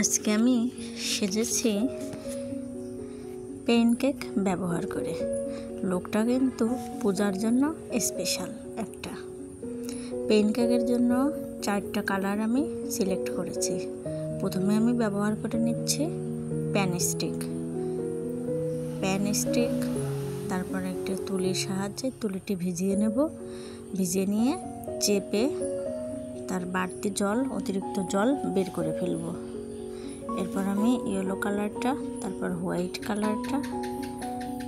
আজকে আমি সেজেছি pen cake ব্যবহার করে। লুকটা কিন্তু পূজার জন্য স্পেশাল একটা। পেন কেকের জন্য 4টা কালার আমি সিলেক্ট করেছি। প্রথমে আমি ব্যবহার করে নিচ্ছি প্যান স্টিক, তারপর একটা তুলির সাহায্যে তুলিটি ভিজিয়ে নেব। ভিজিয়ে নিয়ে চেপে তার বাড়তি অতিরিক্ত জল বের করে ফেলব। এরপর আমি ইয়েলো কালারটা, তারপর হোয়াইট কালারটা,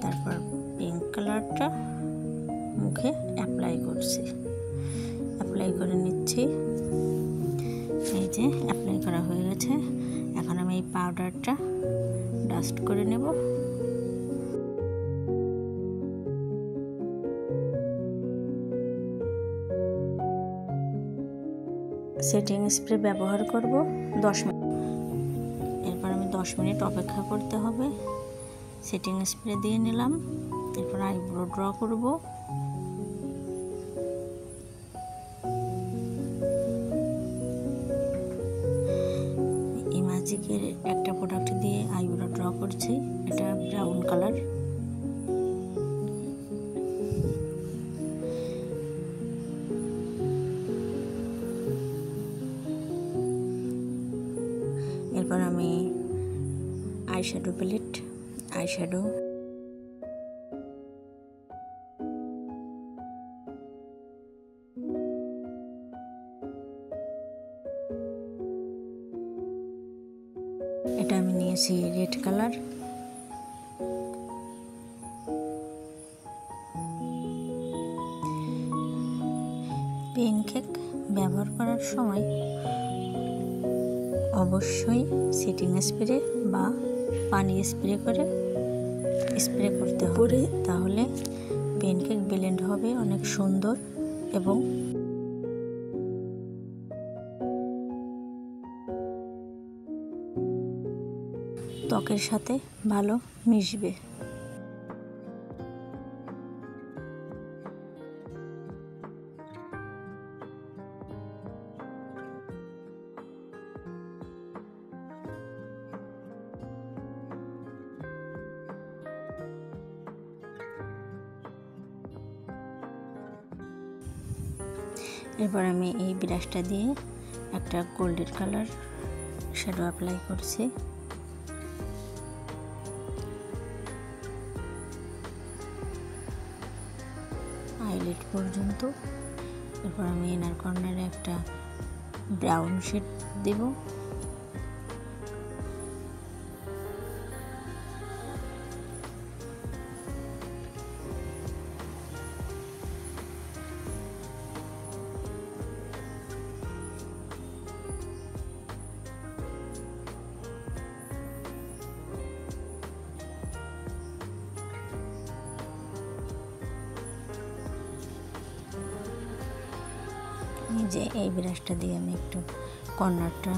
তারপর পিঙ্ক কালারটা মুখে অ্যাপ্লাই করে নিচ্ছি। এই যে অ্যাপ্লাই করা হয়ে গেছে। এখন আমি এই পাউডারটা ডাস্ট করে নেব। সেটিং স্প্রে ব্যবহার করব 10 মিনিট। এরপর আমি 10 মিনিট অপেক্ষা করতে হবে। সেটিং স্প্রে দিয়ে নিলাম। এরপর আইব্রো ড্র করব। ম্যাজিকের একটা প্রোডাক্ট দিয়ে আইব্রো ড্র করছি। এটা ব্রাউন কালার। এরপর আমি আইশ্যাডো প্যালেট, আইশ্যাডো, এটা আমি নিয়েছি রেড কালার। পেন কেক ব্যবহার করার সময় অবশ্যই সেটিং স্প্রে বা পানি স্প্রে করতে হবে, তাহলে পেন কেক ব্লেন্ড হবে অনেক সুন্দর এবং ত্বকের সাথে ভালো মিশবে। এরপর আমি এই ব্রাশটা দিয়ে একটা গোল্ডেন কালার শ্যাডো অ্যাপ্লাই করছি। হাইলাইট পর্যন্ত। এরপর আমি ইনার কর্নারে একটা ব্রাউন শেড দেব। যে এই ব্রাশটা দিয়ে আমি একটু কর্নারটা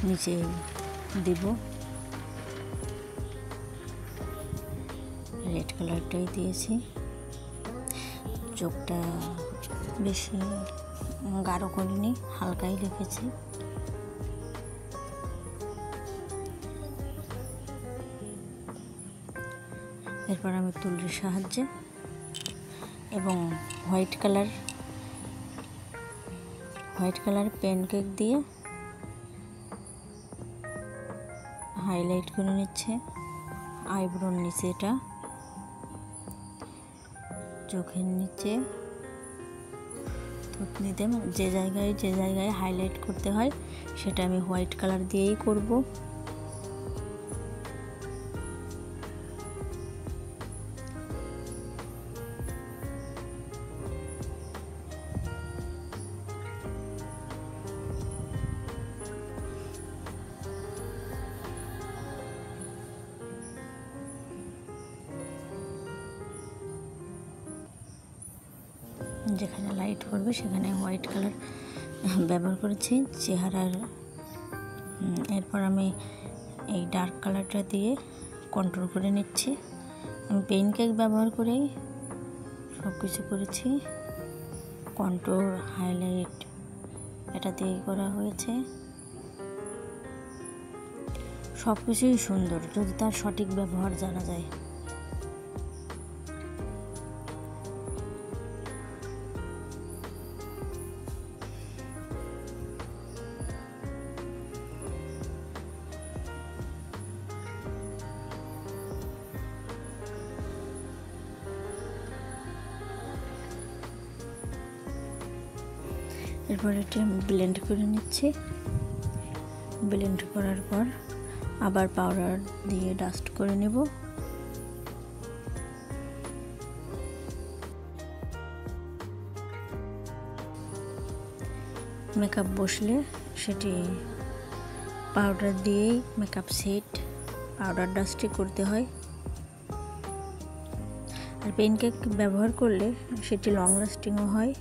নিচে দেব। রেড কালারটাই দিয়েছি। চোখটা বেশি গাঢ় করিনি, হালকাই রেখেছি। এরপর আমি তুলির সাহায্যে এবং হোয়াইট কালার পেন কেক দিয়ে হাইলাইট করে নিচ্ছে আইব্রোর নিচেটা, চোখের নিচে, থুতনিতে, যে জায়গায় হাইলাইট করতে হয় সেটা আমি হোয়াইট কালার দিয়েই করব। যেখানে লাইট পড়বে সেখানে হোয়াইট কালার ব্যবহার করেছি চেহারার। এরপর আমি এই ডার্ক কালারটা দিয়ে কন্ট্রোল করে নিচ্ছি। আমি পেন কেক ব্যবহার করেই সব কিছু করেছি। কন্ট্রোল, হাইলাইট এটা দিয়েই করা হয়েছে। সব কিছুই সুন্দর যদি তার সঠিক ব্যবহার জানা যায়। এরপর এটা ব্লেন্ড করে নিচ্ছি। ব্লেন্ড করার পর আবার পাউডার দিয়ে ডাস্ট করে নেব। মেকআপ বসলে সেটি পাউডার দিয়েই মেকআপ সেট পাউডার ডাস্টই করতে হয়। আর পেনকেক ব্যবহার করলে সেটি লং লাস্টিংও হয়।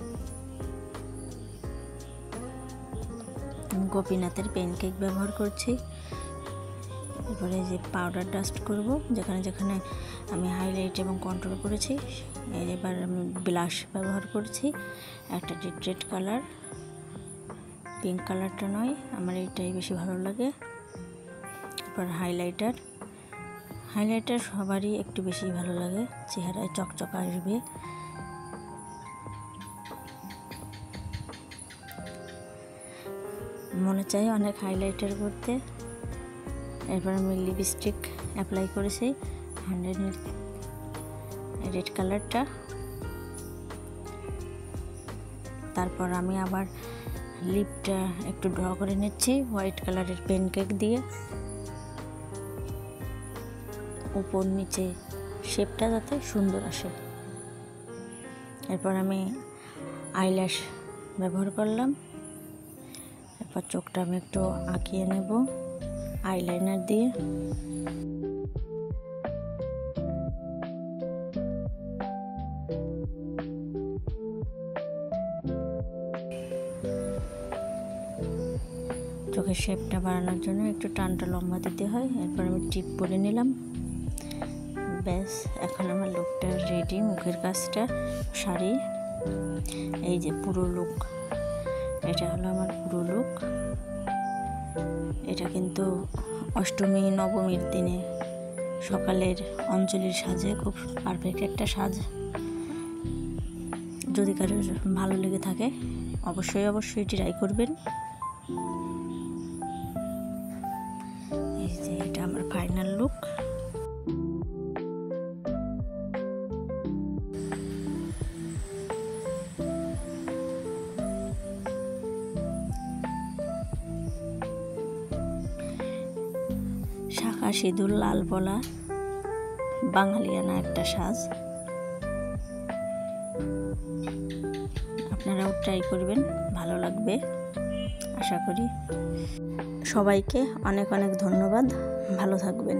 গোপীনাথের পেনকেক ব্যবহার করছি। এরপরে যে পাউডার ডাস্ট করব যেখানে যেখানে আমি হাইলাইট এবং কন্ট্রোল করেছি। এবার আমি ব্লাশ ব্যবহার করছি, একটা রেড কালার, পিঙ্ক কালারটা নয়, আমার এইটাই বেশি ভালো লাগে। এরপর হাইলাইটার সবারই একটু বেশি ভালো লাগে, চেহারায় চকচক আসবে। মনে চাই অনেক হাইলাইটার করতে। এরপর আমি লিপস্টিক অ্যাপ্লাই করেছি 100 রেড কালারটা। তারপর আমি আবার লিপটা একটু ড্র করে নিচ্ছি হোয়াইট কালারের পেনকেক দিয়ে, উপর নিচে শেপটা যাতে সুন্দর আসে। এরপর আমি আইল্যাশ ব্যবহার করলাম। এরপর চোখটা আমি একটু আঁকিয়ে নেব আইলাইনার দিয়ে। চোখের শেপটা বাড়ানোর জন্য একটু টানটা লম্বা দিতে হয়। এরপর আমি টিপ পরে নিলাম। ব্যাস, এখন আমার লুকটা রেডি। মুখের কাজটা, শাড়ি, এই যে পুরো লুক, এটা হলো আমার পুরো লুক। এটা কিন্তু অষ্টমী নবমীর দিনে সকালের অঞ্জলির সাজে খুব পারফেক্ট একটা সাজ। যদি কারোর ভালো লেগে থাকে অবশ্যই ট্রাই করবেন। এই যে এটা আমার ফাইনাল লুক। শাঁখা সিঁদুর লাল বলা বাঙালিয়ানা একটা সাজ। আপনারাও ট্রাই করবেন, ভালো লাগবে আশা করি। সবাইকে অনেক অনেক ধন্যবাদ, ভালো থাকবেন।